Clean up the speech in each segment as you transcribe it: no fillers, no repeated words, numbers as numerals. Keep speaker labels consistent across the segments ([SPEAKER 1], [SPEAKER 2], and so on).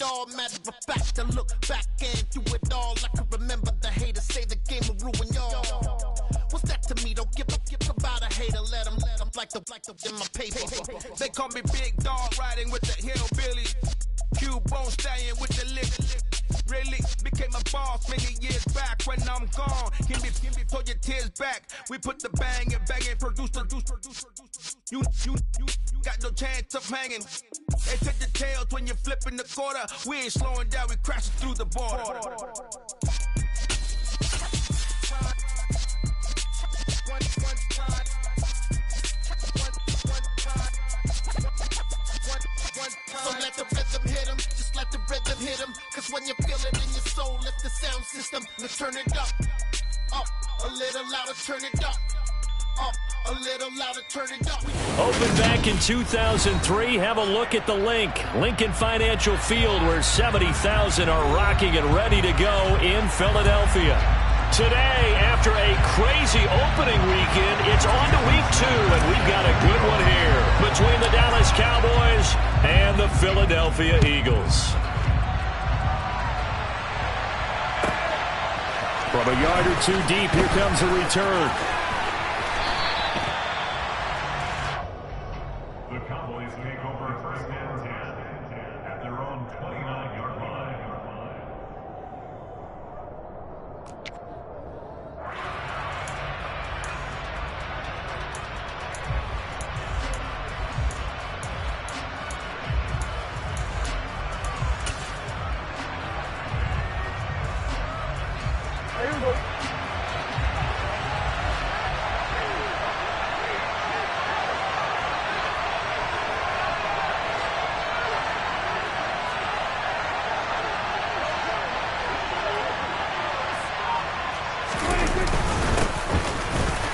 [SPEAKER 1] all. Matter of fact, I look back and through it all. I can remember the haters say the game will ruin y'all. What's that to me? Don't give about a hater. Let them like the in my paper.
[SPEAKER 2] They call me Big Dog, riding with the hillbilly. Cubone staying with the lick. Really became a boss many years back. When I'm gone, give me for your tears back. We put the bang and produce. You got no chance of hanging. They take the tails when you're flipping the quarter. We ain't slowing down, we crashing through the border.
[SPEAKER 1] So let the rhythm hit him, just let the rhythm hit him. Cause when you feel it in your soul, lift the sound system. Now turn it up a little louder, turn it up a little louder, turn it up.
[SPEAKER 3] Opened back in 2003. Have a look at the Lincoln Financial Field, where 70,000 are rocking and ready to go in Philadelphia. Today, after a crazy opening weekend, it's on to week 2, and we've got a good one here between the Dallas Cowboys and the Philadelphia Eagles. From a yard or two deep, here comes a return.
[SPEAKER 4] The Cowboys take over first and 10 at their own 29-yard line.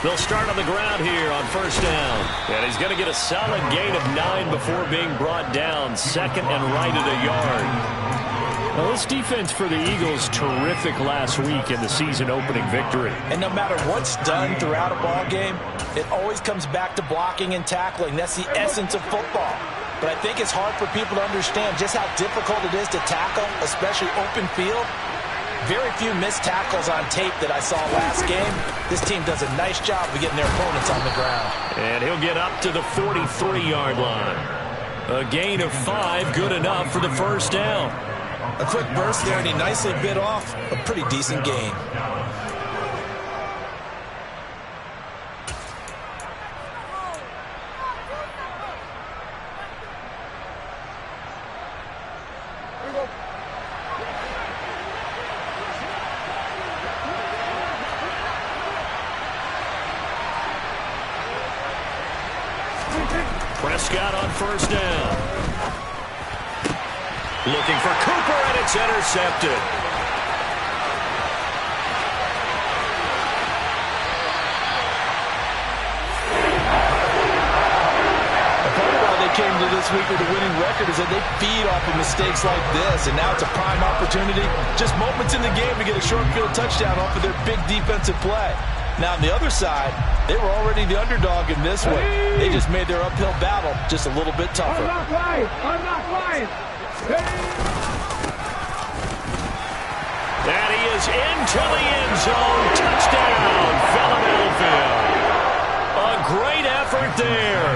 [SPEAKER 3] They'll start on the ground here on first down. And he's going to get a solid gain of 9 before being brought down. Second and right at a yard. Now, this defense for the Eagles, terrific last week in the season opening victory.
[SPEAKER 5] And no matter what's done throughout a ball game, it always comes back to blocking and tackling. That's the essence of football. But I think it's hard for people to understand just how difficult it is to tackle, especially open field. Very few missed tackles on tape that I saw last game. This team does a nice job of getting their opponents on the ground.
[SPEAKER 3] And he'll get up to the 43-yard line. A gain of 5, good enough for the first down.
[SPEAKER 5] A quick burst there, and he nicely bit off a pretty decent gain.
[SPEAKER 3] Prescott on first down. Looking for Cooper, and it's intercepted.
[SPEAKER 5] Came to this week with a winning record is that they feed off of mistakes like this, and now it's a prime opportunity, just moments in the game to get a short field touchdown off of their big defensive play. Now on the other side, they were already the underdog in this one. They just made their uphill battle just a little bit tougher.
[SPEAKER 6] I'm not flying.
[SPEAKER 3] And he is into the end zone. Touchdown, Philadelphia. A great effort there.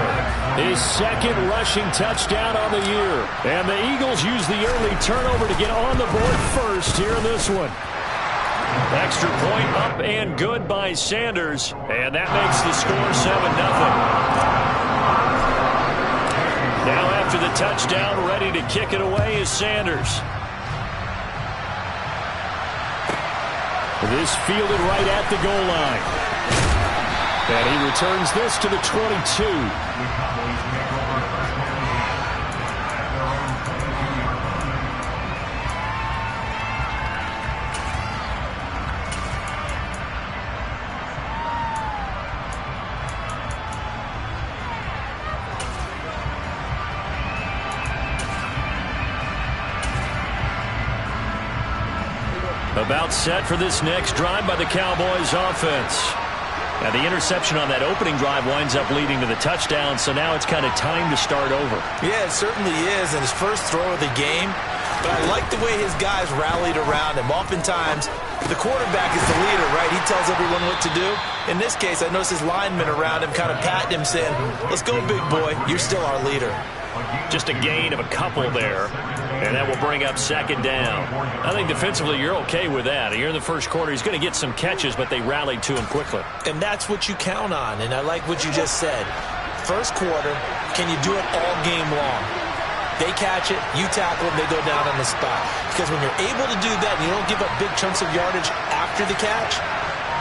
[SPEAKER 3] His second rushing touchdown on the year. And the Eagles use the early turnover to get on the board first here in this one. Extra point up and good by Sanders. And that makes the score 7-0. Now after the touchdown, ready to kick it away is Sanders. This fielded right at the goal line. And he returns this to the 22. About set for this next drive by the Cowboys offense. Now the interception on that opening drive winds up leading to the touchdown, so now it's kind of time to start over.
[SPEAKER 5] Yeah, it certainly is. And his first throw of the game, but I like the way his guys rallied around him. Oftentimes, the quarterback is the leader, right? He tells everyone what to do. In this case, I noticed his linemen around him kind of patting him, saying, let's go, big boy. You're still our leader.
[SPEAKER 3] Just a gain of a couple there, and that will bring up second down. I think defensively you're okay with that. Here in the first quarter, he's going to get some catches, but they rallied to him quickly.
[SPEAKER 5] And that's what you count on, and I like what you just said. First quarter, can you do it all game long? They catch it, you tackle them, they go down on the spot. Because when you're able to do that and you don't give up big chunks of yardage after the catch,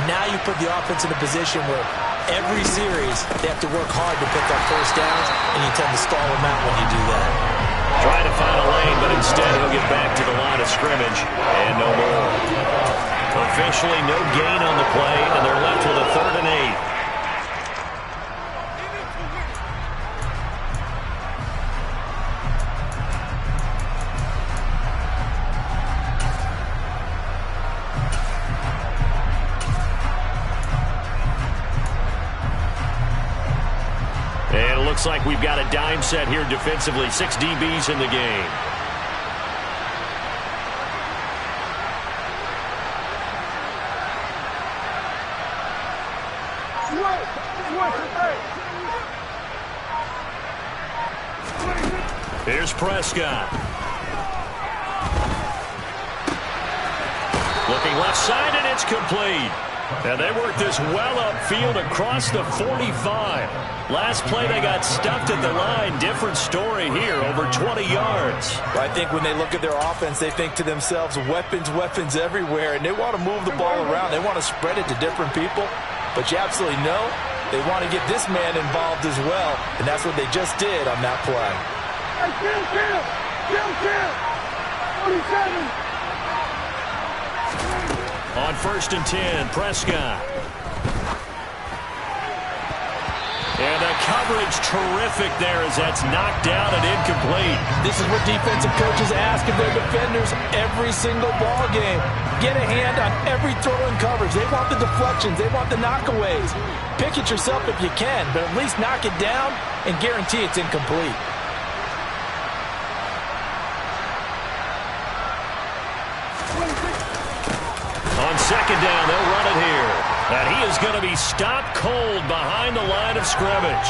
[SPEAKER 5] now you put the offense in a position where every series they have to work hard to pick up first downs, and you tend to stall them out when you do that.
[SPEAKER 3] Trying to find a lane, but instead he'll get back to the line of scrimmage, and no more. Officially no gain on the play, and they're left with a 3rd and 8. And it looks like we've got a dime set here defensively. 6 DBs in the game. Here's Prescott. Looking left side, and it's complete. And they worked this well upfield across the 45. Last play, they got stuffed at the line. Different story here, over 20 yards.
[SPEAKER 5] Well, I think when they look at their offense, they think to themselves, weapons, weapons everywhere, and they want to move the ball around. They want to spread it to different people. But you absolutely know they want to get this man involved as well, and that's what they just did on that play.
[SPEAKER 6] Hey, kill! 47!
[SPEAKER 3] On 1st and 10, Prescott. And the coverage terrific there as that's knocked down and incomplete.
[SPEAKER 5] This is what defensive coaches ask of their defenders every single ball game. Get a hand on every throw in coverage. They want the deflections. They want the knockaways. Pick it yourself if you can, but at least knock it down and guarantee it's incomplete.
[SPEAKER 3] On 2nd down, they'll run it here. And he is going to be stopped cold behind the line of scrimmage.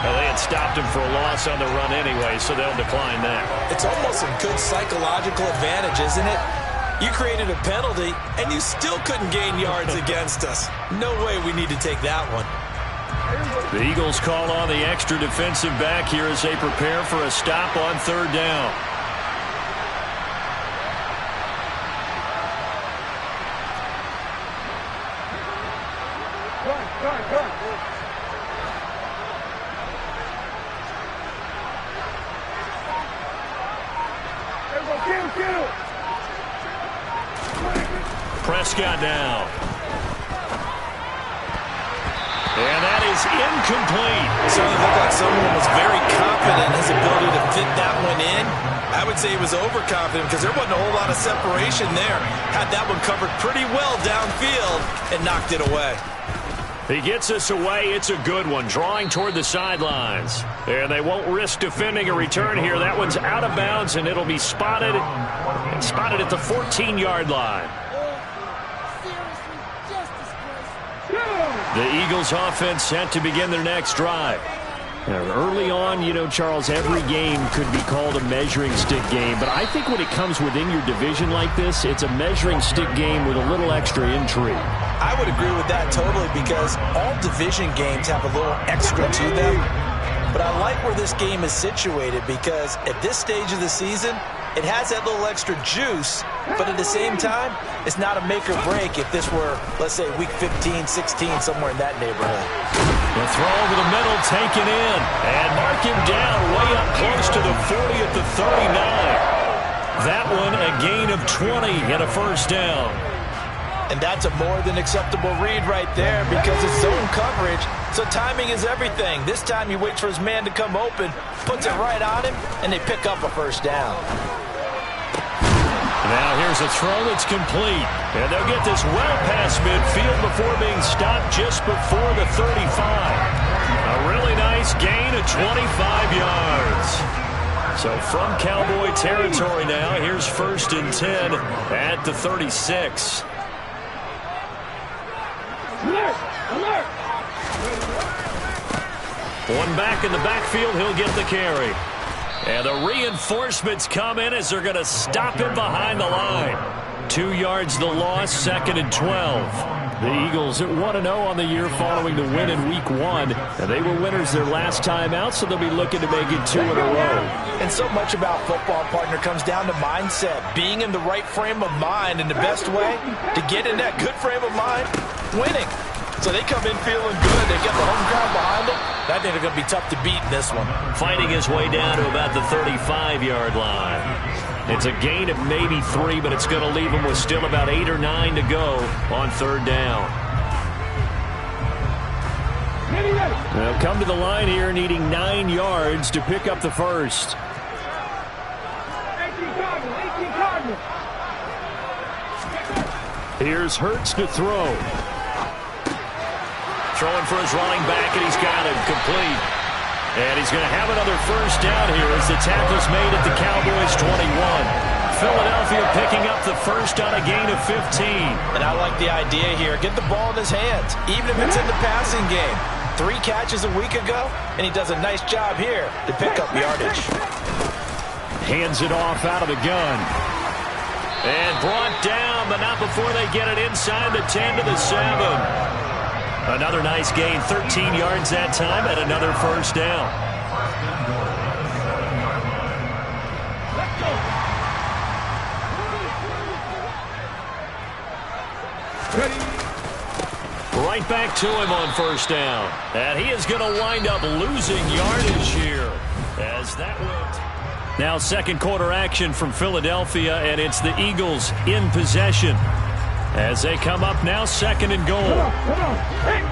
[SPEAKER 3] Well, they had stopped him for a loss on the run anyway, so they'll decline that.
[SPEAKER 5] It's almost a good psychological advantage, isn't it? You created a penalty, and you still couldn't gain yards against us. No way we need to take that one.
[SPEAKER 3] The Eagles call on the extra defensive back here as they prepare for a stop on 3rd down. Prescott down. And that is incomplete.
[SPEAKER 5] Certainly looked like someone was very confident in his ability to fit that one in. I would say he was overconfident because there wasn't a whole lot of separation there. Had that one covered pretty well downfield and knocked it away.
[SPEAKER 3] He gets us away. It's a good one, drawing toward the sidelines. And they won't risk defending a return here. That one's out of bounds, and it'll be spotted at the 14-yard line. The Eagles offense set to begin their next drive. Now, early on, you know, Charles, every game could be called a measuring stick game. But I think when it comes within your division like this, it's a measuring stick game with a little extra intrigue.
[SPEAKER 5] I would agree with that totally because all division games have a little extra to them. But I like where this game is situated because at this stage of the season, it has that little extra juice, but at the same time, it's not a make or break if this were, let's say, week 15, 16, somewhere in that neighborhood.
[SPEAKER 3] The throw over the middle taken in, and mark him down way up close to the 40 at the 39. That one a gain of 20 and a first down.
[SPEAKER 5] And that's a more than acceptable read right there because it's zone coverage, so timing is everything. This time he waits for his man to come open, puts it right on him, and they pick up a first down.
[SPEAKER 3] Now here's a throw that's complete. And they'll get this well past midfield before being stopped just before the 35. A really nice gain of 25 yards. So from Cowboy territory now, here's 1st and 10 at the 36.
[SPEAKER 6] Alert! Alert!
[SPEAKER 3] One back in the backfield, he'll get the carry. And the reinforcements come in as they're going to stop him behind the line. 2 yards the loss, 2nd and 12. The Eagles at 1-0 on the year following the win in Week 1. And they were winners their last time out, so they'll be looking to make it 2 in a row.
[SPEAKER 5] And so much about football, partner, comes down to mindset. Being in the right frame of mind, and the best way to get in that good frame of mind, winning. So they come in feeling good. They get the home crowd behind them. I think they're going to be tough to beat in this one.
[SPEAKER 3] Fighting his way down to about the 35-yard line. It's a gain of maybe 3, but it's going to leave him with still about 8 or 9 to go on 3rd down. They'll come to the line here needing 9 yards to pick up the first.
[SPEAKER 6] 18 Cardinals.
[SPEAKER 3] Here's Hurts to throw. Throwing for his running back, and he's got him complete. And he's going to have another first down here as the tackle's made at the Cowboys 21. Philadelphia picking up the first on a gain of 15.
[SPEAKER 5] And I like the idea here. Get the ball in his hands, even if it's in the passing game. 3 catches a week ago, and he does a nice job here to pick up yardage.
[SPEAKER 3] Hands it off out of the gun. And brought down, but not before they get it inside the 10 to the 7. Another nice gain, 13 yards that time, and another first down. Right back to him on first down. And he is going to wind up losing yardage here as that went. Now 2nd quarter action from Philadelphia, and it's the Eagles in possession. As they come up now, 2nd and goal.
[SPEAKER 6] Hey!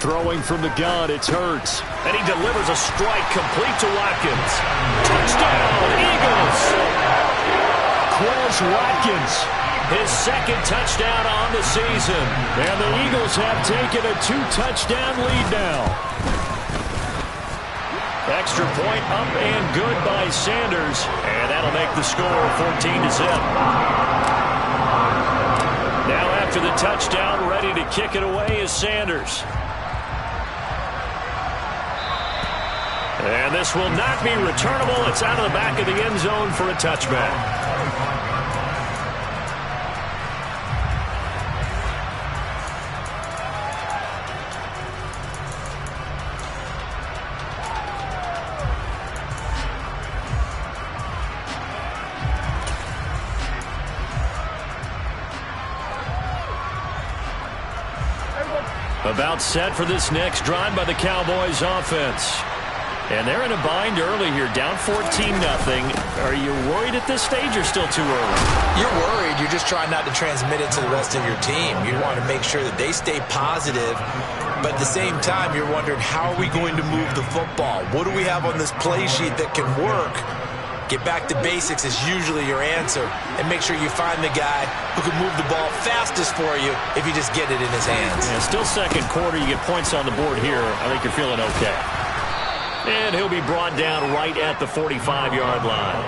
[SPEAKER 3] Throwing from the gun, it's Hurts. And he delivers a strike complete to Watkins. Touchdown, Eagles! Quez Watkins, his 2nd touchdown on the season. And the Eagles have taken a 2-touchdown lead now. Extra point up and good by Sanders. And that'll make the score 14-0. Now after the touchdown, ready to kick it away is Sanders. And this will not be returnable. It's out of the back of the end zone for a touchback. About set for this next drive by the Cowboys offense. And they're in a bind early here, down 14-0. Are you worried at this stage or still too early?
[SPEAKER 5] You're worried. You're just trying not to transmit it to the rest of your team. You want to make sure that they stay positive. But at the same time, you're wondering, how are we going to move the football? What do we have on this play sheet that can work? Get back to basics is usually your answer. And make sure you find the guy who can move the ball fastest for you if you just get it in his hands.
[SPEAKER 3] Yeah, still 2nd quarter. You get points on the board here. I think you're feeling okay. And he'll be brought down right at the 45-yard line.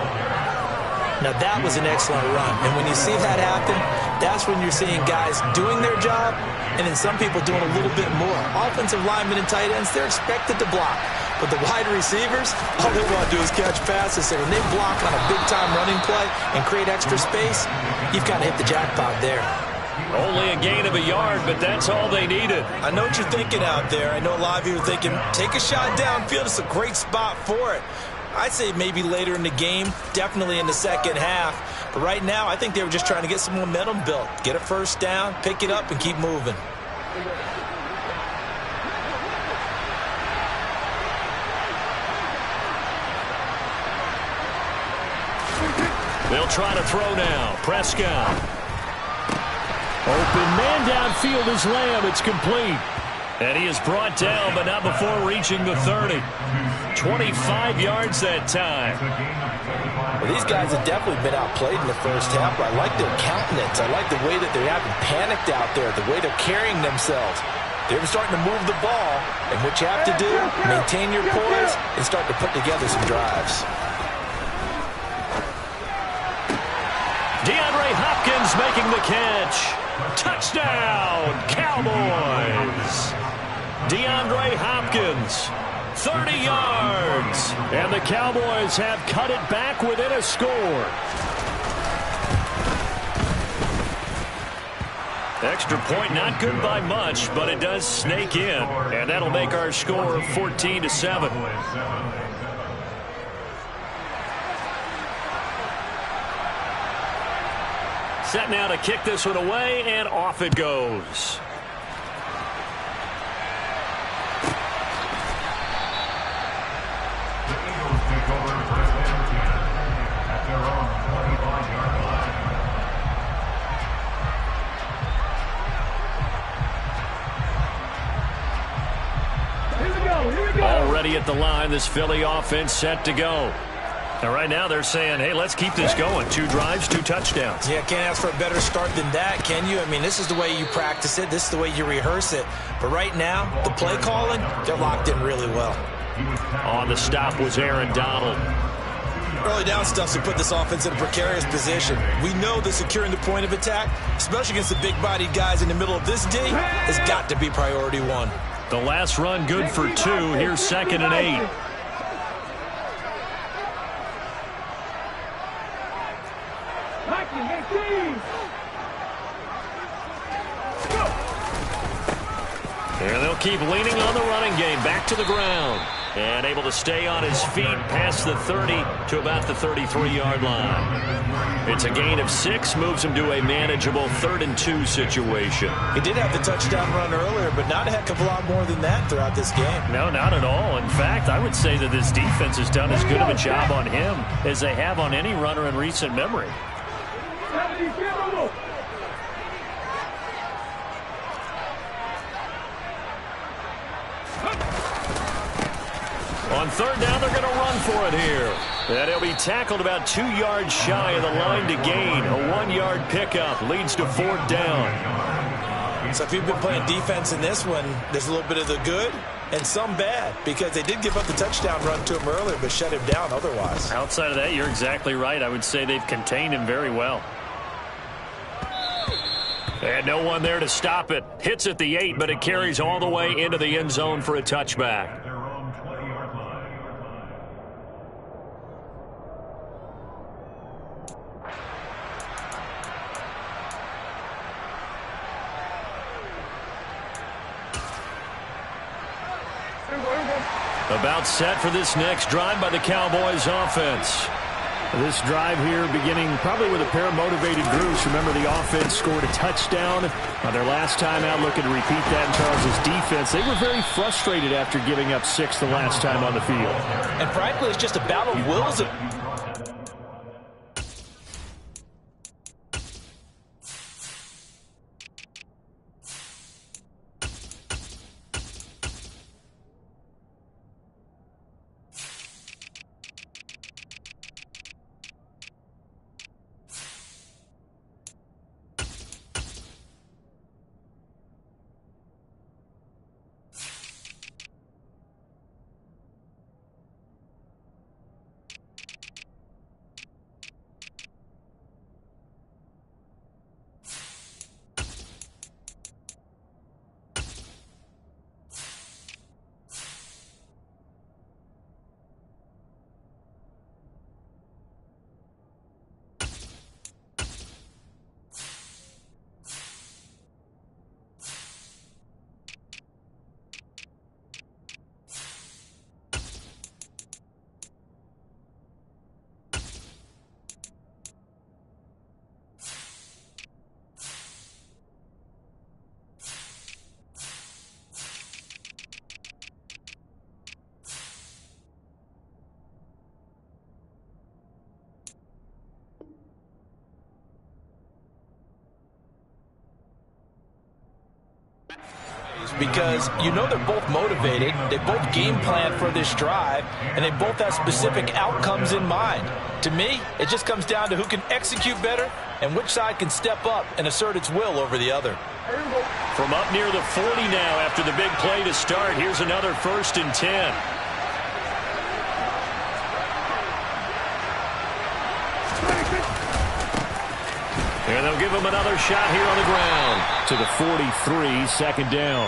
[SPEAKER 5] Now, that was an excellent run. And when you see that happen, that's when you're seeing guys doing their job and then some people doing a little bit more. Offensive linemen and tight ends, they're expected to block. But the wide receivers, all they want to do is catch passes. So when they block on a big-time running play and create extra space, you've kind of hit the jackpot there.
[SPEAKER 3] Only a gain of a yard, but that's all they needed.
[SPEAKER 5] I know what you're thinking out there. I know a lot of you are thinking, take a shot downfield. It's a great spot for it. I'd say maybe later in the game, definitely in the second half. But right now, I think they were just trying to get some momentum built. Get a first down, pick it up, and keep moving.
[SPEAKER 3] They'll try to throw now. Prescott. Open man downfield is Lamb. It's complete. And he is brought down, but not before reaching the 30. 25 yards that time.
[SPEAKER 5] Well, these guys have definitely been outplayed in the first half, but I like their countenance. I like the way that they haven't panicked out there, the way they're carrying themselves. They're starting to move the ball, and what you have to do, maintain your poise and start to put together some drives.
[SPEAKER 3] DeAndre Hopkins making the catch. Touchdown, Cowboys. DeAndre Hopkins, 30 yards. And the Cowboys have cut it back within a score. Extra point, not good by much, but it does snake in. And that'll make our score 14-7. Set now to kick this one away, and off it goes.
[SPEAKER 4] The Eagles take over first and 10 at their own 25-yard line.
[SPEAKER 6] Here we go, here we go.
[SPEAKER 3] Already at the line, this Philly offense set to go. And right now they're saying, hey, let's keep this going. 2 drives, 2 touchdowns.
[SPEAKER 5] Yeah, can't ask for a better start than that, can you? I mean, this is the way you practice it. This is the way you rehearse it. But right now, the play calling, they're locked in really well.
[SPEAKER 3] On the stop was Aaron Donald.
[SPEAKER 5] Early down stuff to put this offense in a precarious position. We know that securing the point of attack, especially against the big-bodied guys in the middle of this D, has got to be priority 1.
[SPEAKER 3] The last run good for 2. Here's 2nd and 8. And they'll keep leaning on the running game. Back to the ground. And able to stay on his feet past the 30 to about the 33-yard line. It's a gain of 6. Moves him to a manageable 3rd and 2 situation.
[SPEAKER 5] He did have the touchdown run earlier, but not a heck of a lot more than that throughout this game.
[SPEAKER 3] No, not at all. In fact, I would say that this defense has done as good of a job on him as they have on any runner in recent memory. On 3rd down, they're going to run for it here. And he'll be tackled about 2 yards shy of the line to gain. A 1-yard pickup leads to 4th down.
[SPEAKER 5] So if you've been playing defense in this one, there's a little bit of the good and some bad, because they did give up the touchdown run to him earlier but shut him down otherwise.
[SPEAKER 3] Outside of that, you're exactly right. I would say they've contained him very well. And no one there to stop it. Hits at the 8, but it carries all the way into the end zone for a touchback. About set for this next drive by the Cowboys offense.
[SPEAKER 7] This drive here beginning probably with a pair of motivated groups. Remember, the offense scored a touchdown on their last time out, looking to repeat that in Charles' defense. They were very frustrated after giving up 6 the last time on the field.
[SPEAKER 5] And frankly, it's just a battle of wills. Because you know they're both motivated, they both game plan for this drive, and they both have specific outcomes in mind. To me, it just comes down to who can execute better and which side can step up and assert its will over the other.
[SPEAKER 3] From up near the 40 now after the big play to start. Here's another 1st and 10. And they'll give him another shot here on the ground to the 43, 2nd down.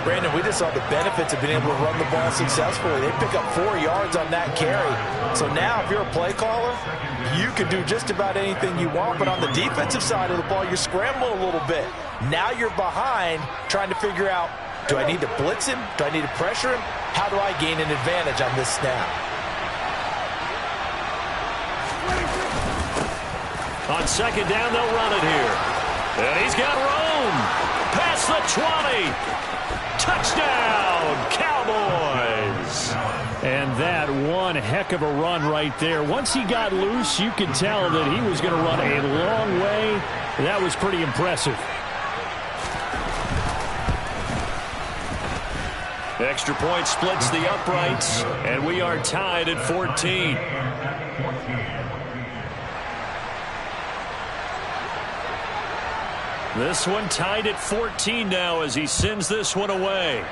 [SPEAKER 5] Brandon, we just saw the benefits of being able to run the ball successfully. They pick up 4 yards on that carry. So now if you're a play caller, you can do just about anything you want. But on the defensive side of the ball, you're scrambling a little bit. Now you're behind trying to figure out, do I need to blitz him? Do I need to pressure him? How do I gain an advantage on this snap?
[SPEAKER 3] On 2nd down, they'll run it here. And he's got room. Past the 20. Touchdown, Cowboys. And that one heck of a run right there. Once he got loose, you could tell that he was going to run a long way. That was pretty impressive. Extra point splits the uprights, and we are tied at 14. This one tied at 14 now as he sends this one away.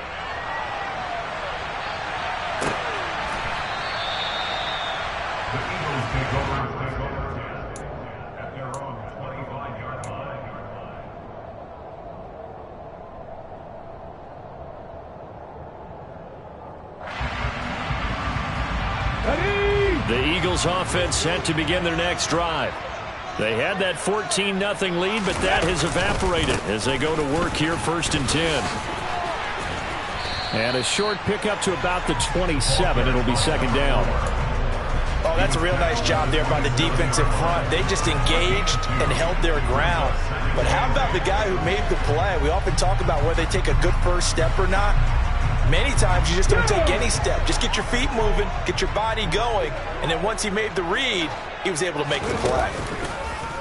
[SPEAKER 4] The Eagles take over at their own 25-yard line.
[SPEAKER 3] The Eagles offense set to begin their next drive. They had that 14-0 lead, but that has evaporated as they go to work here 1st and 10. And a short pickup to about the 27. It'll be 2nd down.
[SPEAKER 5] Oh, that's a real nice job there by the defensive front. They just engaged and held their ground. But how about the guy who made the play? We often talk about whether they take a good first step or not. Many times you just don't take any step. Just get your feet moving, get your body going, and then once he made the read, he was able to make the play.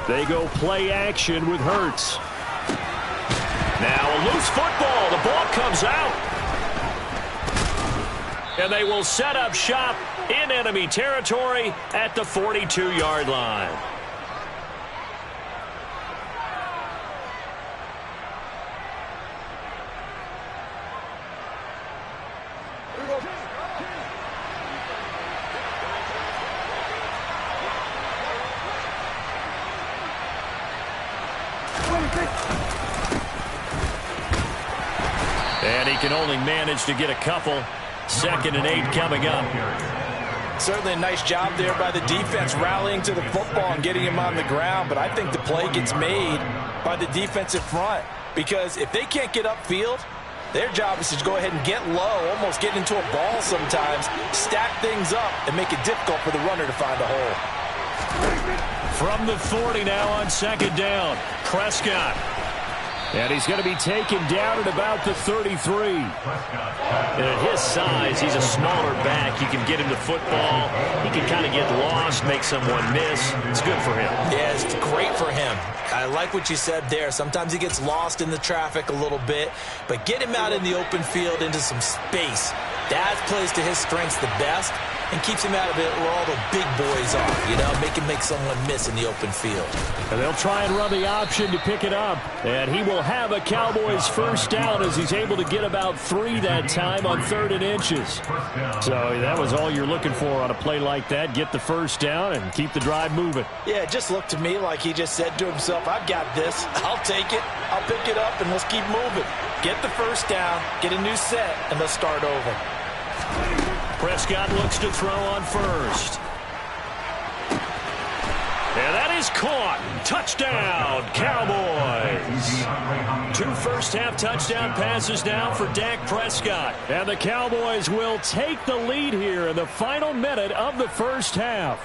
[SPEAKER 3] They go play action with Hurts. Now a loose football. The ball comes out. And they will set up shop in enemy territory at the 42-yard line. And he can only manage to get a couple. 2nd and 8 coming up.
[SPEAKER 5] Certainly a nice job there by the defense rallying to the football and getting him on the ground. But I think the play gets made by the defensive front. Because if they can't get upfield, their job is to go ahead and get low, almost get into a ball sometimes, stack things up, and make it difficult for the runner to find a hole.
[SPEAKER 3] From the 40 now on 2nd down. Prescott. And he's going to be taken down at about the 33. And at his size, he's a smaller back. You can get him the football. He can kind of get lost, make someone miss. It's good for him.
[SPEAKER 5] Yeah, it's great for him. I like what you said there. Sometimes he gets lost in the traffic a little bit, but get him out in the open field into some space. That plays to his strengths the best and keeps him out of it where all the big boys are, you know, make someone miss in the open field.
[SPEAKER 3] And they'll try and run the option to pick it up. And he will have a Cowboys 1st down as he's able to get about 3 that time on 3rd and inches. So that was all you're looking for on a play like that. Get the 1st down and keep the drive moving.
[SPEAKER 5] Yeah, it just looked to me like he just said to himself, I've got this. I'll take it. I'll pick it up, and let's keep moving. Get the 1st down, get a new set, and let's start over.
[SPEAKER 3] Prescott looks to throw on 1st. And that is caught. Touchdown, Cowboys. 2 first-half touchdown passes now for Dak Prescott. And the Cowboys will take the lead here in the final minute of the 1st half.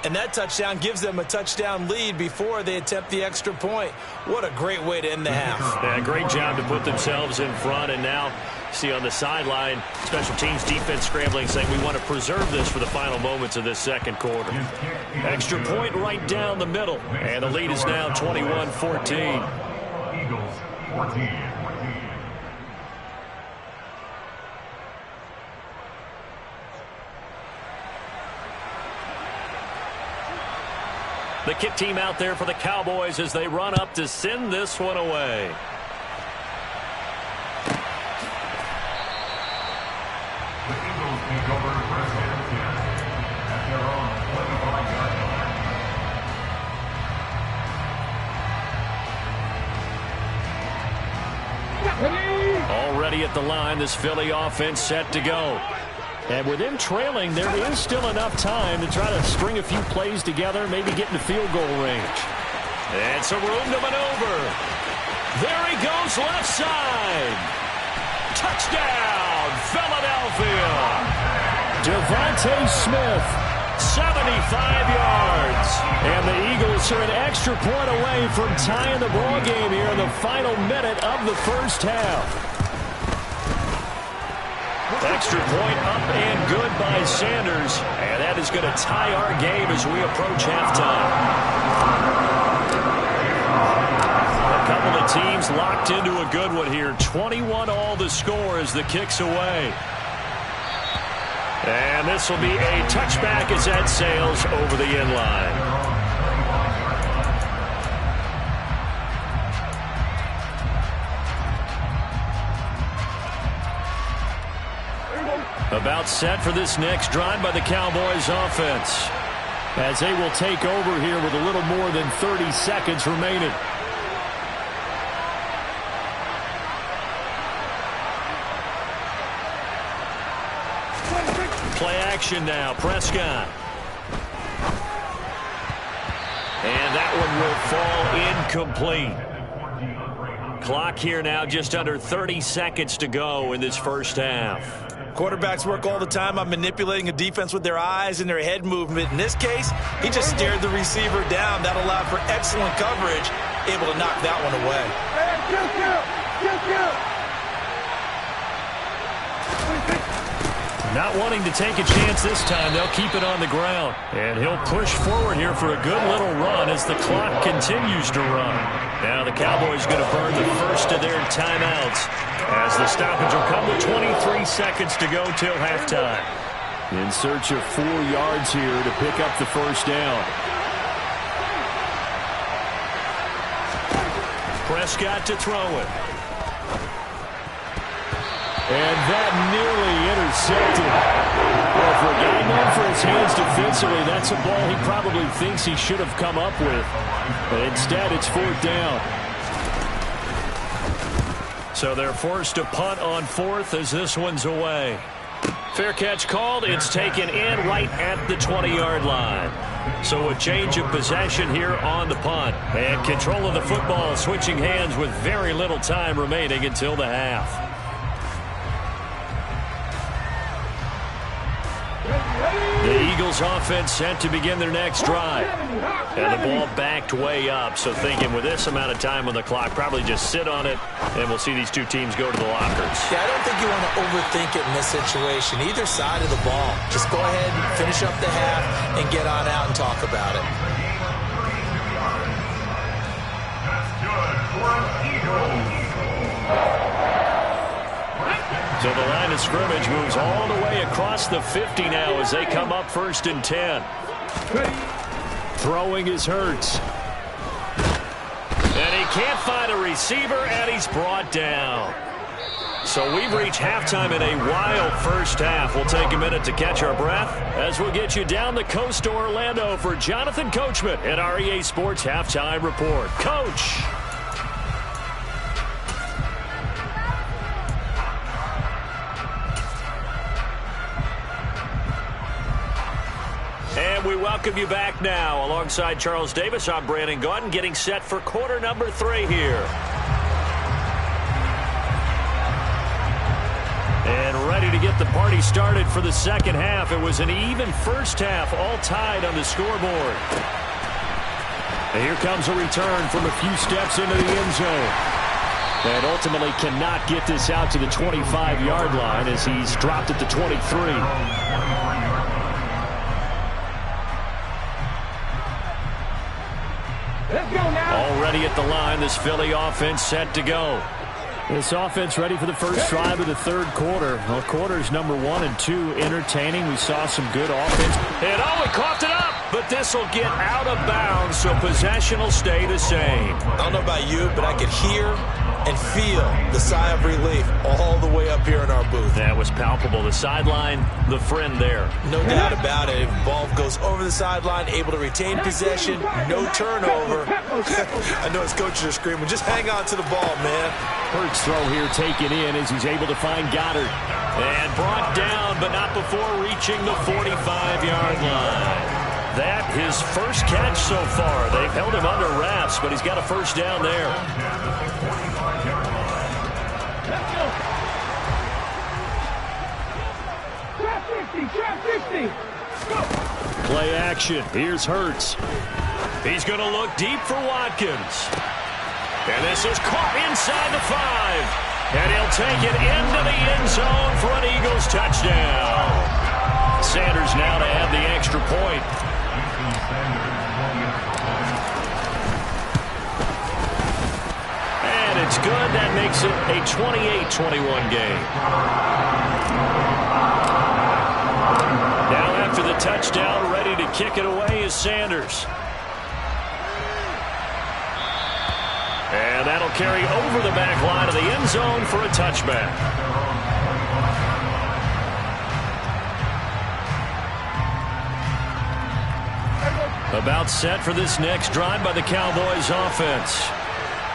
[SPEAKER 5] And that touchdown gives them a touchdown lead before they attempt the extra point. What a great way to end the half.
[SPEAKER 3] Yeah, great job to put themselves in front. And now, see on the sideline, special teams defense scrambling, saying we want to preserve this for the final moments of this 2nd quarter. Extra point right down the middle. And the lead is now 21-14.
[SPEAKER 4] Eagles 14.
[SPEAKER 3] The kick team out there for the Cowboys as they run up to send this one away.
[SPEAKER 4] The Eagles take over first and 10 at their own 25-yard line.
[SPEAKER 3] Already at the line, this Philly offense set to go.
[SPEAKER 7] And with them trailing, there is still enough time to try to string a few plays together, maybe get into field goal range.
[SPEAKER 3] And some room to maneuver. There he goes, left side. Touchdown, Philadelphia.
[SPEAKER 7] Devontae Smith,
[SPEAKER 3] 75 yards. And the Eagles are an extra point away from tying the ball game here in the final minute of the first half. Extra point up and good by Sanders. And that is going to tie our game as we approach halftime. A couple of teams locked into a good one here. 21-all the score as the kick's away. And this will be a touchback as that sails over the end line. About set for this next drive by the Cowboys offense,
[SPEAKER 7] as they will take over here with a little more than 30 seconds remaining.
[SPEAKER 3] Play action now, Prescott. And that one will fall incomplete. Clock here now, just under 30 seconds to go in this first half.
[SPEAKER 5] Quarterbacks work all the time on manipulating a defense with their eyes and their head movement. In this case, he just stared the receiver down. That allowed for excellent coverage, able to knock that one away.
[SPEAKER 7] Not wanting to take a chance this time, they'll keep it on the ground. And he'll push forward here for a good little run as the clock continues to run.
[SPEAKER 3] Now the Cowboys going to burn the first of their timeouts, as the stoppage will come with 23 seconds to go till halftime.
[SPEAKER 7] In search of 4 yards here to pick up the first down.
[SPEAKER 3] Prescott to throw it.
[SPEAKER 7] And that nearly intercepted. Well, for a guy known for his hands defensively, that's a ball he probably thinks he should have come up with. But instead, it's 4th down.
[SPEAKER 3] So they're forced to punt on 4th as this one's away. Fair catch called. It's taken in right at the 20-yard line. So a change of possession here on the punt. And control of the football switching hands with very little time remaining until the half. The Eagles offense set to begin their next drive. And the ball backed way up. So thinking with this amount of time on the clock, probably just sit on it, and we'll see these two teams go to the lockers.
[SPEAKER 5] Yeah, I don't think you want to overthink it in this situation. Either side of the ball. Just go ahead and finish up the half and get on out and talk about it.
[SPEAKER 4] That's good for an Eagles.
[SPEAKER 3] So the line of scrimmage moves all the way across the 50 now as they come up 1st and 10.
[SPEAKER 7] Throwing is Hurts.
[SPEAKER 3] And he can't find a receiver, and he's brought down. So we've reached halftime in a wild first half. We'll take a minute to catch our breath as we'll get you down the coast to Orlando for Jonathan Coachman at our EA Sports Halftime Report. Coach. And we welcome you back now. Alongside Charles Davis, I'm Brandon Gaudin, getting set for quarter number 3 here. And ready to get the party started for the second half. It was an even first half, all tied on the scoreboard.
[SPEAKER 7] And here comes a return from a few steps into the end zone. And ultimately cannot get this out to the 25-yard line as he's dropped at the 23.
[SPEAKER 3] Already at the line, this Philly offense set to go.
[SPEAKER 7] This offense ready for the first drive of the third quarter. Well, quarters number 1 and 2 entertaining. We saw some good offense.
[SPEAKER 3] And he coughed it up, but but this will get out of bounds, so possession will stay the same.
[SPEAKER 5] I don't know about you, but I could hear and feel the sigh of relief all the way up here in our booth.
[SPEAKER 3] That was palpable. The sideline, the friend there.
[SPEAKER 5] No doubt about it. Ball goes over the sideline, able to retain possession, no turnover. I know his coaches are screaming, just hang on to the ball, man.
[SPEAKER 3] Hurts throw here taken in as he's able to find Goddard. And brought down, but not before reaching the 45-yard line. That his first catch so far. They've held him under wraps, but he's got a first down there.
[SPEAKER 6] Trap 50.
[SPEAKER 3] Play action. Here's Hurts. He's going to look deep for Watkins. And this is caught inside the 5. And he'll take it into the end zone for an Eagles touchdown. Sanders now to have the extra point. And it's good. That makes it a 28-21 game. Now after the touchdown, ready to kick it away is Sanders. And that'll carry over the back line of the end zone for a touchback. About set for this next drive by the Cowboys offense.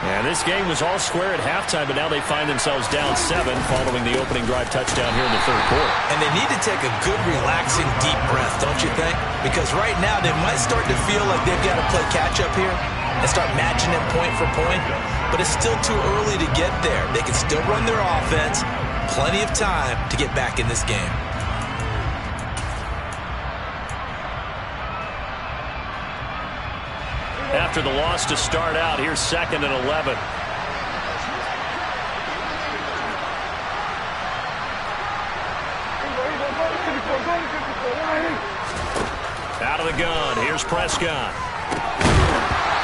[SPEAKER 3] And this game was all square at halftime, but now they find themselves down 7 following the opening drive touchdown here in the third quarter.
[SPEAKER 5] And they need to take a good, relaxing, deep breath, don't you think? Because right now they might start to feel like they've got to play catch-up here and start matching it point for point. But it's still too early to get there. They can still run their offense. Plenty of time to get back in this game.
[SPEAKER 3] After the loss to start out, here's 2nd and 11. Out of the gun, here's Prescott.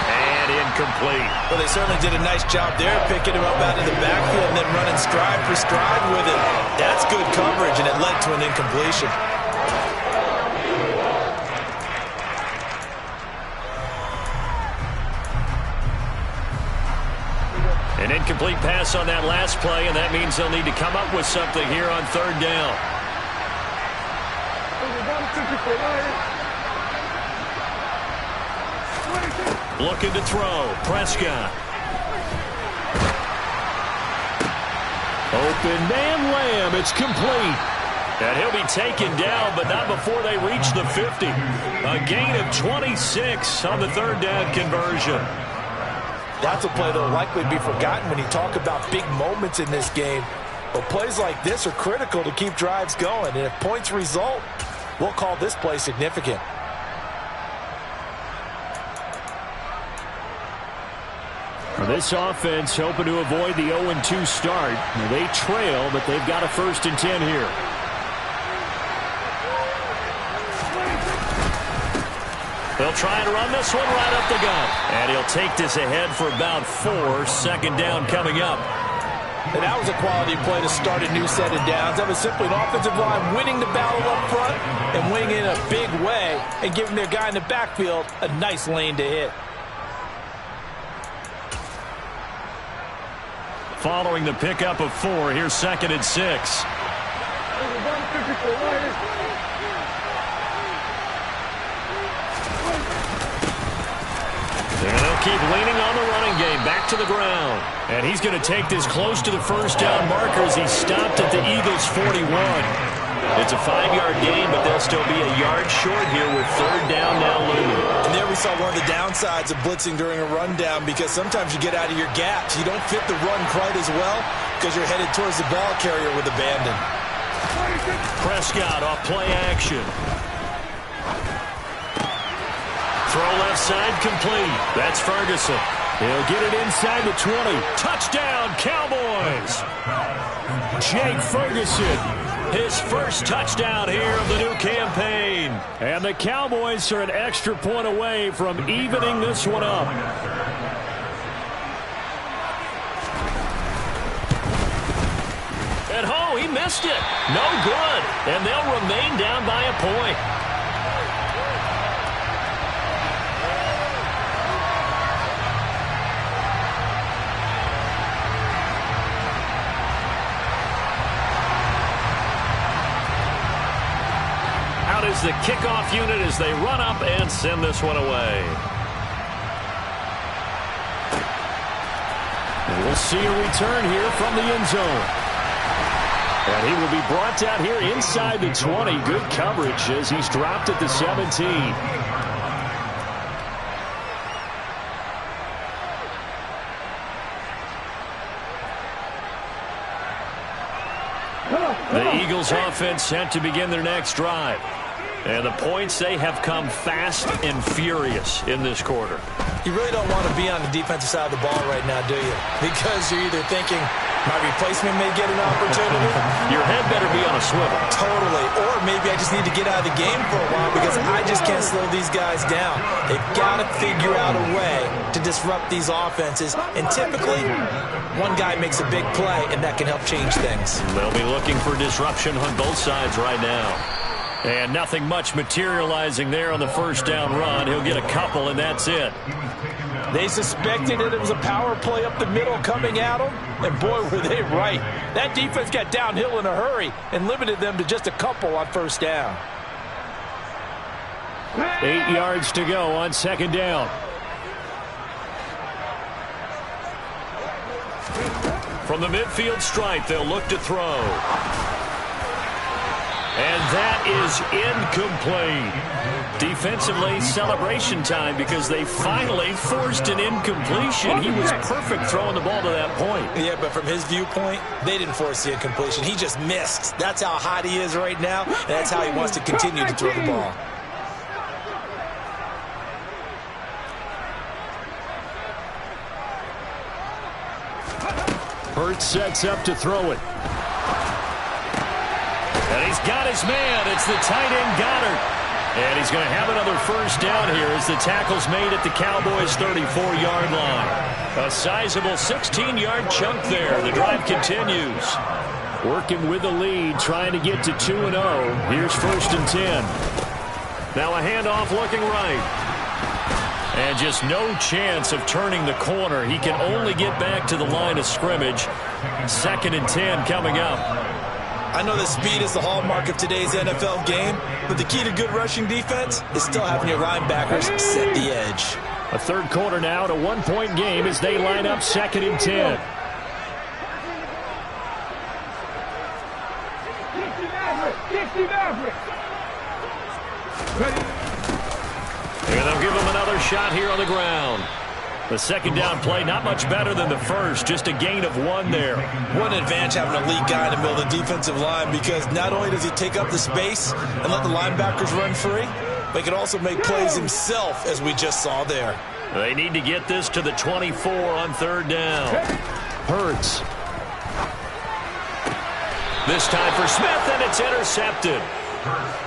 [SPEAKER 3] And incomplete.
[SPEAKER 5] Well, they certainly did a nice job there, picking him up out of the backfield and then running stride for stride with it. That's good coverage, and it led to an incompletion.
[SPEAKER 3] An incomplete pass on that last play, and that means they'll need to come up with something here on 3rd down. Looking to throw. Prescott. Open man Lamb. It's complete. And he'll be taken down, but not before they reach the 50. A gain of 26 on the 3rd down conversion.
[SPEAKER 5] That's a play that will likely be forgotten when you talk about big moments in this game. But plays like this are critical to keep drives going. And if points result, we'll call this play significant.
[SPEAKER 3] This offense hoping to avoid the 0-2 start. They trail, but they've got a 1st and 10 here. They'll try and run this one right up the gut. And he'll take this ahead for about 4. 2nd down coming up.
[SPEAKER 5] And that was a quality play to start a new set of downs. That was simply an offensive line winning the battle up front and winning in a big way and giving their guy in the backfield a nice lane to hit.
[SPEAKER 3] Following the pickup of 4, here's 2nd and 6. And they'll keep leaning on the running game. Back to the ground. And he's going to take this close to the 1st down marker as he stopped at the Eagles' 41. It's a 5-yard gain, but they'll still be a yard short here with 3rd down now looming.
[SPEAKER 5] And there we saw one of the downsides of blitzing during a rundown, because sometimes you get out of your gaps. You don't fit the run quite as well because you're headed towards the ball carrier with abandon.
[SPEAKER 3] Prescott off play action. Throw left side complete. That's Ferguson. He'll get it inside the 20. Touchdown, Cowboys! Jake Ferguson, his first touchdown here of the new campaign. And the Cowboys are an extra point away from evening this one up. And he missed it. No good. And they'll remain down by a point. is the kickoff unit as they run up and send this one away. And we'll see a return here from the end zone. And he will be brought down here inside the 20. Good coverage as he's dropped at the 17. The Eagles offense set to begin their next drive. And the points, they have come fast and furious in this quarter.
[SPEAKER 5] You really don't want to be on the defensive side of the ball right now, do you? Because you're either thinking, my replacement may get an opportunity.
[SPEAKER 3] Your head better be on a swivel.
[SPEAKER 5] Totally. Or maybe I just need to get out of the game for a while because I just can't slow these guys down. They've got to figure out a way to disrupt these offenses. And typically, one guy makes a big play, and that can help change things.
[SPEAKER 3] They'll be looking for disruption on both sides right now. And nothing much materializing there on the first down run. He'll get a couple, and that's it.
[SPEAKER 5] They suspected it was a power play up the middle coming at them, and boy, were they right. That defense got downhill in a hurry and limited them to just a couple on first down.
[SPEAKER 3] 8 yards to go on second down. From the midfield stripe, they'll look to throw. And that is incomplete. Defensively, celebration time because they finally forced an incompletion. He was perfect throwing the ball to that point.
[SPEAKER 5] Yeah, but from his viewpoint, they didn't force the incompletion. He just missed. That's how hot he is right now, and that's how he wants to continue to throw the ball.
[SPEAKER 3] Hurts sets up to throw it. And he's got his man. It's the tight end Goddard. And he's going to have another first down here as the tackle's made at the Cowboys' 34-yard line. A sizable 16-yard chunk there. The drive continues. Working with the lead, trying to get to 2-0. Here's 1st and 10. Now a handoff looking right. And just no chance of turning the corner. He can only get back to the line of scrimmage. 2nd and 10 coming up.
[SPEAKER 5] I know that speed is the hallmark of today's NFL game, but the key to good rushing defense is still having your linebackers set the edge.
[SPEAKER 3] A third quarter now, a 1-point game as they line up 2nd and 10. And they'll give him another shot here on the ground. The second down play, not much better than the first, just a gain of 1 there.
[SPEAKER 5] What an advantage having an elite guy in the middle of the defensive line, because not only does he take up the space and let the linebackers run free, but he can also make plays himself, as we just saw there.
[SPEAKER 3] They need to get this to the 24 on 3rd down. Hurts. This time for Smith, and it's intercepted.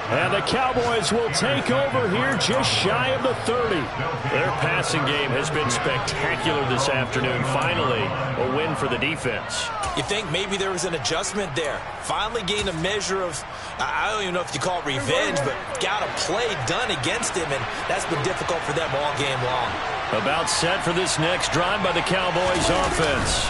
[SPEAKER 3] And the Cowboys will take over here just shy of the 30. Their passing game has been spectacular this afternoon. Finally, a win for the defense.
[SPEAKER 5] You think maybe there was an adjustment there. Finally gained a measure of, I don't even know if you call it revenge, but got a play done against him, and that's been difficult for them all game long.
[SPEAKER 3] About set for this next drive by the Cowboys offense.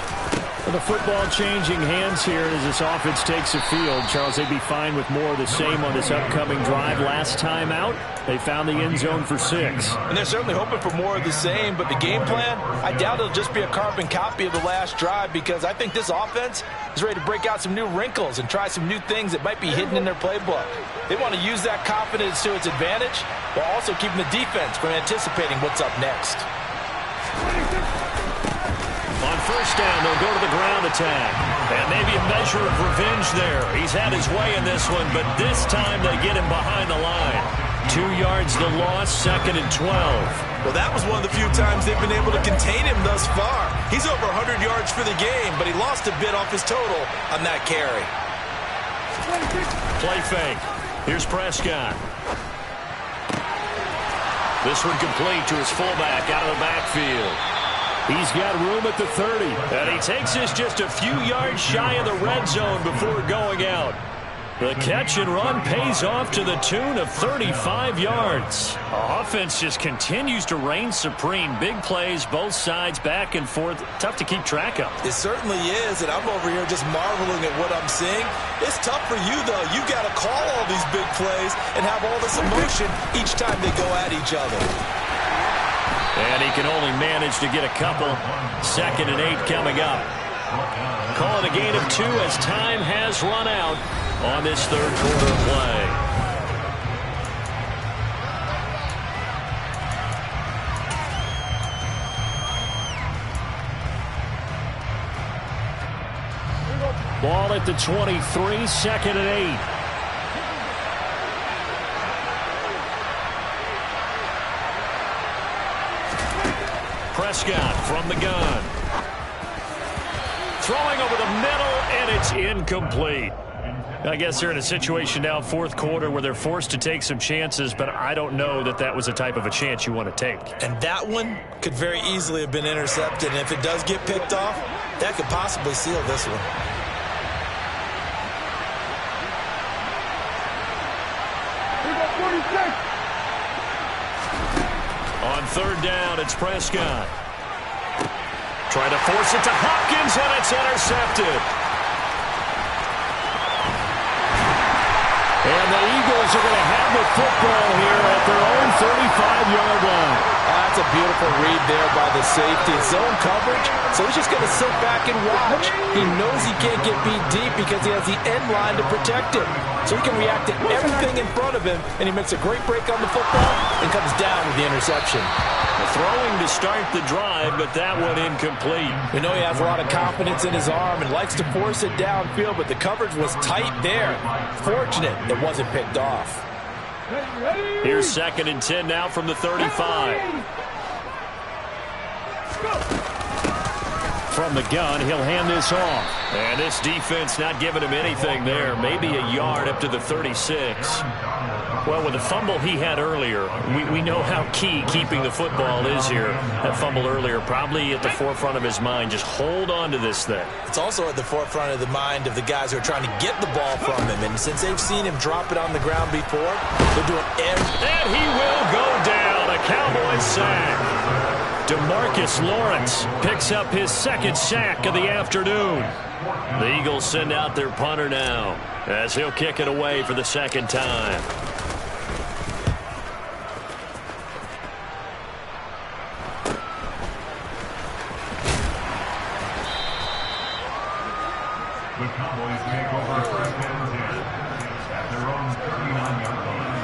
[SPEAKER 3] The football changing hands here as this offense takes the field. Charles, they'd be fine with more of the same on this upcoming drive. Last time out, they found the end zone for 6.
[SPEAKER 5] And they're certainly hoping for more of the same, but the game plan, I doubt it'll just be a carbon copy of the last drive, because I think this offense is ready to break out some new wrinkles and try some new things that might be hidden in their playbook. They want to use that confidence to its advantage while also keeping the defense from anticipating what's up next.
[SPEAKER 3] On first down, they'll go to the ground attack. And maybe a measure of revenge there. He's had his way in this one, but this time they get him behind the line. 2 yards the loss, 2nd and 12.
[SPEAKER 5] Well, that was one of the few times they've been able to contain him thus far. He's over 100 yards for the game, but he lost a bit off his total on that carry.
[SPEAKER 3] Play fake. Here's Prescott. This one complete to his fullback out of the backfield. He's got room at the 30. And he takes this just a few yards shy of the red zone before going out. The catch and run pays off to the tune of 35 yards. Offense just continues to reign supreme. Big plays, both sides, back and forth. Tough to keep track of.
[SPEAKER 5] It certainly is, and I'm over here just marveling at what I'm seeing. It's tough for you, though. You got to call all these big plays and have all this emotion each time they go at each other.
[SPEAKER 3] And he can only manage to get a couple. 2nd and 8 coming up. Call it a gain of 2 as time has run out on this third quarter play. Ball at the 23, 2nd and 8. Prescott from the gun. Throwing over the middle, and it's incomplete. I guess they're in a situation now, fourth quarter, where they're forced to take some chances, but I don't know that that was a type of a chance you want to take.
[SPEAKER 5] And that one could very easily have been intercepted, and if it does get picked off, that could possibly seal this one.
[SPEAKER 3] On 3rd down, it's Prescott. Trying to force it to Hopkins, and it's intercepted. And the Eagles are going to have the football here at their own 35-yard line.
[SPEAKER 5] That's a beautiful read there by the safety. Zone coverage, so he's just going to sit back and watch. He knows he can't get beat deep because he has the end line to protect him. So he can react to everything in front of him, and he makes a great break on the football and comes down with the interception.
[SPEAKER 3] Throwing to start the drive, but that one incomplete.
[SPEAKER 5] We know he has a lot of confidence in his arm and likes to force it downfield, but the coverage was tight there. Fortunate it wasn't picked off.
[SPEAKER 3] Here's 2nd and 10 now from the 35. From the gun, he'll hand this off. And this defense not giving him anything there. Maybe a yard up to the 36. Well, with the fumble he had earlier, we know how key keeping the football is here. That fumble earlier probably at the forefront of his mind. Just hold on to this thing.
[SPEAKER 5] It's also at the forefront of the mind of the guys who are trying to get the ball from him. And since they've seen him drop it on the ground before, they're doing everything.
[SPEAKER 3] And he will go down. A Cowboys sack. DeMarcus Lawrence picks up his 2nd sack of the afternoon. The Eagles send out their punter now as he'll kick it away for the 2nd time.
[SPEAKER 4] The Cowboys take over 1st and 10 at their own 39-yard line.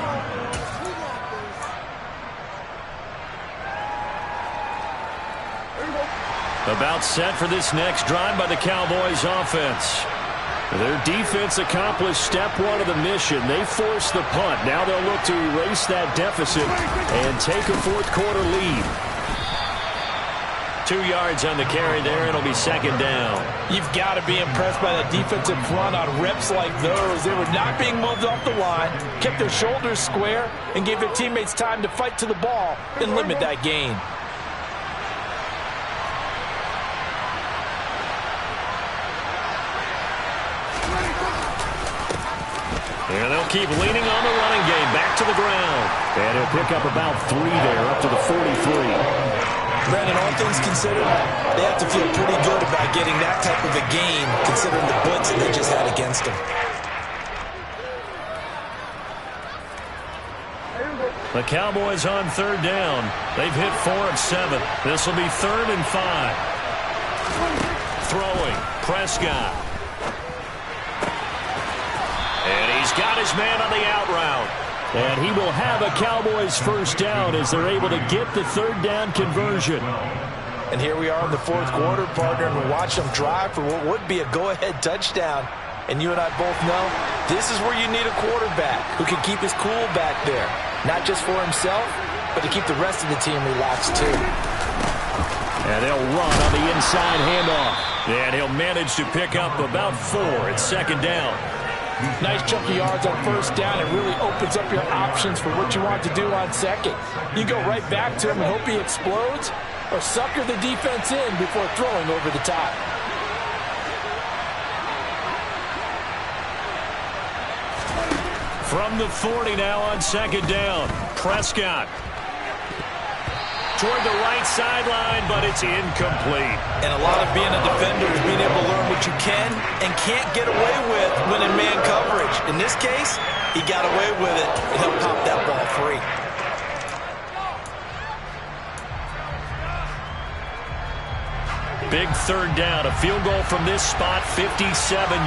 [SPEAKER 3] About set for this next drive by the Cowboys offense. Their defense accomplished step 1 of the mission. They forced the punt. Now they'll look to erase that deficit and take a fourth quarter lead. 2 yards on the carry there. It'll be 2nd down.
[SPEAKER 5] You've got to be impressed by the defensive front on reps like those. They were not being moved off the line, kept their shoulders square, and gave their teammates time to fight to the ball and limit that gain.
[SPEAKER 3] And they'll keep leaning on the running game. Back to the ground. And he'll pick up about 3 there, up to the 43.
[SPEAKER 5] Brandon, all things considered, they have to feel pretty good about getting that type of a gain, considering the blitz that they just had against them.
[SPEAKER 3] The Cowboys on 3rd down. They've hit 4 of 7. This will be 3rd and 5. Throwing. Prescott. And he's got his man on the out route. And he will have a Cowboys 1st down as they're able to get the 3rd down conversion.
[SPEAKER 5] And here we are in the 4th quarter, partner, and we watch them drive for what would be a go-ahead touchdown. And you and I both know this is where you need a quarterback who can keep his cool back there. Not just for himself, but to keep the rest of the team relaxed too.
[SPEAKER 3] And they'll run on the inside handoff. And he'll manage to pick up about 4. It's 2nd down.
[SPEAKER 5] Nice chunky yards on 1st down. It really opens up your options for what you want to do on 2nd. You go right back to him and hope he explodes, or sucker the defense in before throwing over the top.
[SPEAKER 3] From the 40 now on second down. Prescott toward the right sideline, but it's incomplete.
[SPEAKER 5] And a lot of being a defender is being able to learn what you can and can't get away with when in man coverage. In this case, he got away with it, and he'll pop that ball free.
[SPEAKER 3] Big third down. A field goal from this spot, 57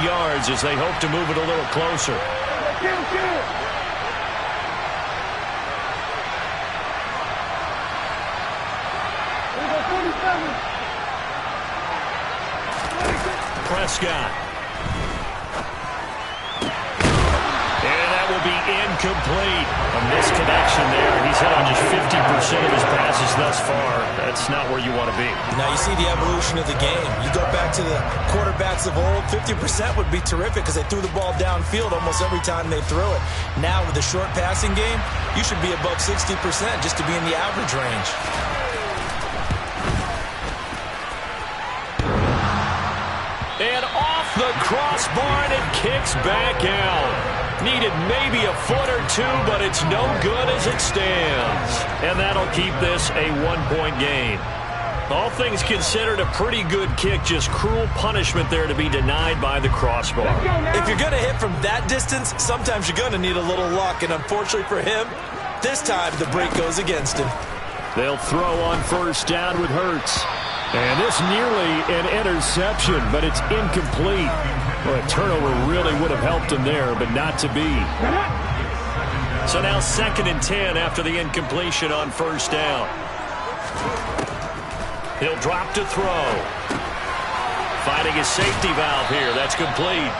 [SPEAKER 3] yards, as they hope to move it a little closer. Prescott. And that will be incomplete. A misconnection there. He's hit on just 50% of his passes thus far. That's not where you want to be.
[SPEAKER 5] Now you see the evolution of the game. You go back to the quarterbacks of old, 50% would be terrific because they threw the ball downfield almost every time they threw it. Now with the short passing game, you should be above 60% just to be in the average range.
[SPEAKER 3] And off the crossbar, and it kicks back out. Needed maybe a foot or two, but it's no good as it stands. And that'll keep this a one-point game. All things considered, a pretty good kick. Just cruel punishment there to be denied by the crossbar.
[SPEAKER 5] If you're going to hit from that distance, sometimes you're going to need a little luck. And unfortunately for him, this time the break goes against him.
[SPEAKER 7] They'll throw on first down with Hurts. And this nearly an interception, but it's incomplete. Well, a turnover really would have helped him there, but not to be.
[SPEAKER 3] So now 2nd and 10 after the incompletion on first down. He'll drop to throw. Finding his safety valve here. That's complete.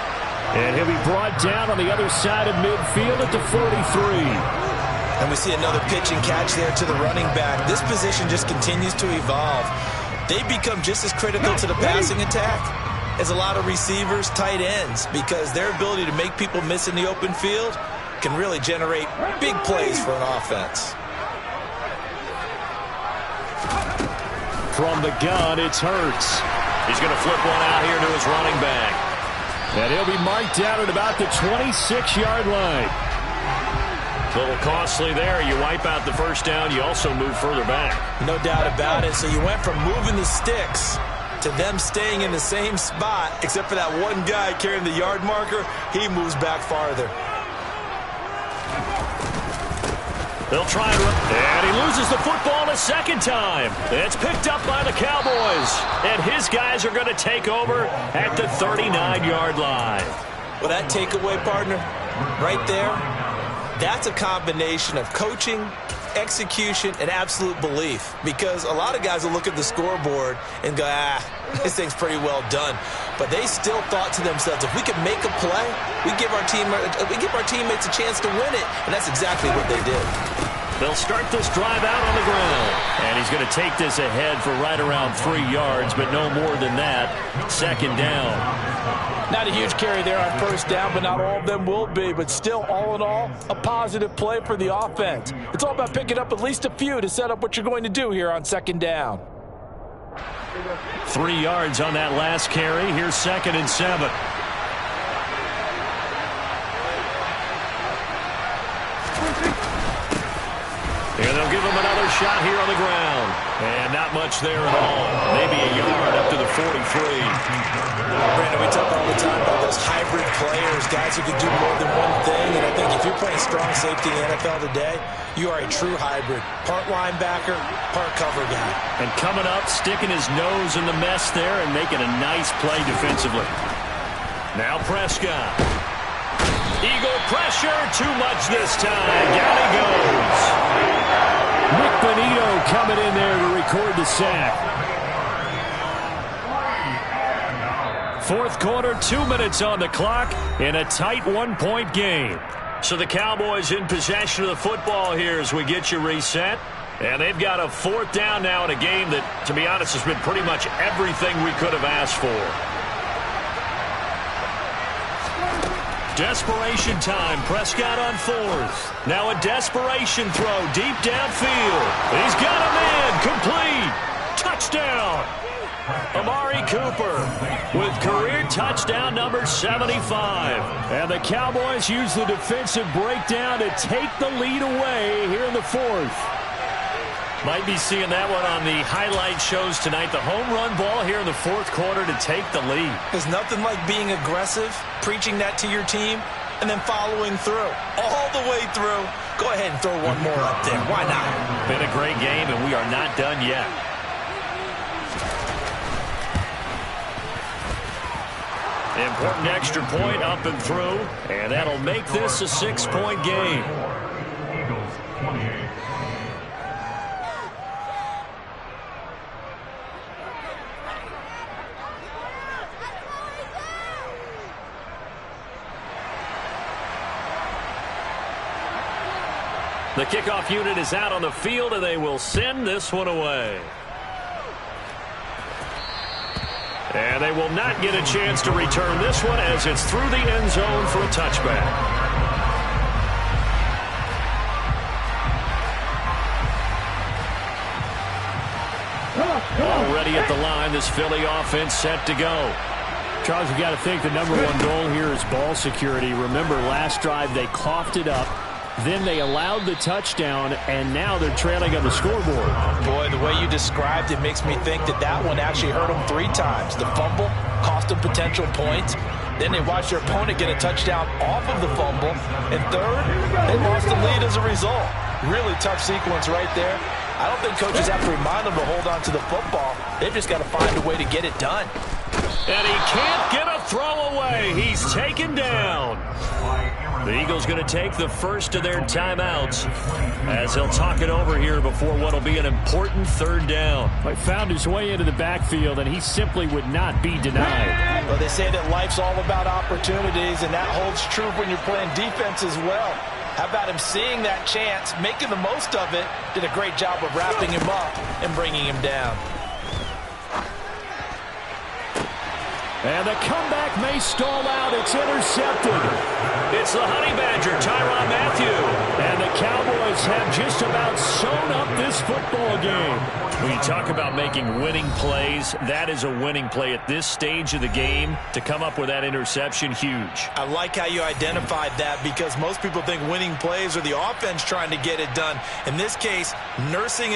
[SPEAKER 7] And he'll be brought down on the other side of midfield at the 43.
[SPEAKER 5] And we see another pitch and catch there to the running back. This position just continues to evolve. They become just as critical to the passing attack as a lot of receivers, tight ends, because their ability to make people miss in the open field can really generate big plays for an offense.
[SPEAKER 7] From the gun, it's Hurts.
[SPEAKER 3] He's going to flip one out here to his running back.
[SPEAKER 7] And he'll be marked down at about the 26-yard line.
[SPEAKER 3] A little costly there. You wipe out the first down. You also move further back.
[SPEAKER 5] No doubt about it. So you went from moving the sticks to them staying in the same spot, except for that one guy carrying the yard marker. He moves back farther.
[SPEAKER 3] They'll try and he loses the football a second time. It's picked up by the Cowboys. And his guys are going to take over at the 39-yard line.
[SPEAKER 5] Well, that takeaway, partner, right there, that's a combination of coaching, execution, and absolute belief. Because a lot of guys will look at the scoreboard and go, this thing's pretty well done. But they still thought to themselves, if we can make a play, we give our teammates a chance to win it. And that's exactly what they did.
[SPEAKER 3] They'll start this drive out on the ground. And he's going to take this ahead for right around 3 yards, but no more than that. 2nd down.
[SPEAKER 8] Not a huge carry there on first down, but not all of them will be. But still, all in all, a positive play for the offense. It's all about picking up at least a few to set up what you're going to do here on 2nd down.
[SPEAKER 3] 3 yards on that last carry. Here's 2nd and 7. And they'll give him another shot here on the ground. And not much there at all. Maybe a yard up to the 43.
[SPEAKER 5] Brandon, we talk all the time about those hybrid players, guys who can do more than one thing. And I think if you're playing strong safety in the NFL today, you are a true hybrid. Part linebacker, part cover guy.
[SPEAKER 3] And coming up, sticking his nose in the mess there and making a nice play defensively. Now Prescott. Eagle pressure, too much this time. Down he goes.
[SPEAKER 7] Nick Bonito coming in there to record the sack. 4th quarter, 2 minutes on the clock in a tight 1-point game. So the Cowboys in possession of the football here as we get you reset. And they've got a 4th down now in a game that, to be honest, has been pretty much everything we could have asked for. Desperation time. Prescott on 4th. Now a desperation throw deep downfield. He's got a man. Complete. Touchdown.
[SPEAKER 3] Amari Cooper with career touchdown number 75. And the Cowboys use the defensive breakdown to take the lead away here in the fourth.
[SPEAKER 7] Might be seeing that one on the highlight shows tonight. The home run ball here in the fourth quarter to take the lead.
[SPEAKER 5] There's nothing like being aggressive, preaching that to your team, and then following through. All the way through. Go ahead and throw one more up there. Why not?
[SPEAKER 3] Been a great game, and we are not done yet. Important extra point up and through, and that'll make this a 6-point game.
[SPEAKER 4] Eagles 28.
[SPEAKER 3] The kickoff unit is out on the field, and they will send this one away. And they will not get a chance to return this one as it's through the end zone for a touchback. Already at the line, this Philly offense set to go.
[SPEAKER 7] Charles, you got to think the number one goal here is ball security. Remember, last drive they coughed it up. Then they allowed the touchdown, and now they're trailing on the scoreboard.
[SPEAKER 5] Boy, the way you described it makes me think that one actually hurt them 3 times. The fumble cost them potential points. Then they watched their opponent get a touchdown off of the fumble. And third, they lost the lead as a result. Really tough sequence right there. I don't think coaches have to remind them to hold on to the football. They've just got to find a way to get it done.
[SPEAKER 3] And he can't get a throw away. He's taken down. The Eagles going to take the first of their timeouts as he'll talk it over here before what will be an important third down.
[SPEAKER 7] He found his way into the backfield, and he simply would not be denied.
[SPEAKER 5] Well, they say that life's all about opportunities, and that holds true when you're playing defense as well. How about him seeing that chance, making the most of it, did a great job of wrapping him up and bringing him down.
[SPEAKER 7] And the comeback may stall out. It's intercepted.
[SPEAKER 3] It's the Honey Badger, Tyrann Mathieu.
[SPEAKER 7] And the Cowboys have just about sewn up this football game.
[SPEAKER 3] When you talk about making winning plays, that is a winning play at this stage of the game. To come up with that interception, huge.
[SPEAKER 5] I like how you identified that because most people think winning plays are the offense trying to get it done. In this case, nursing a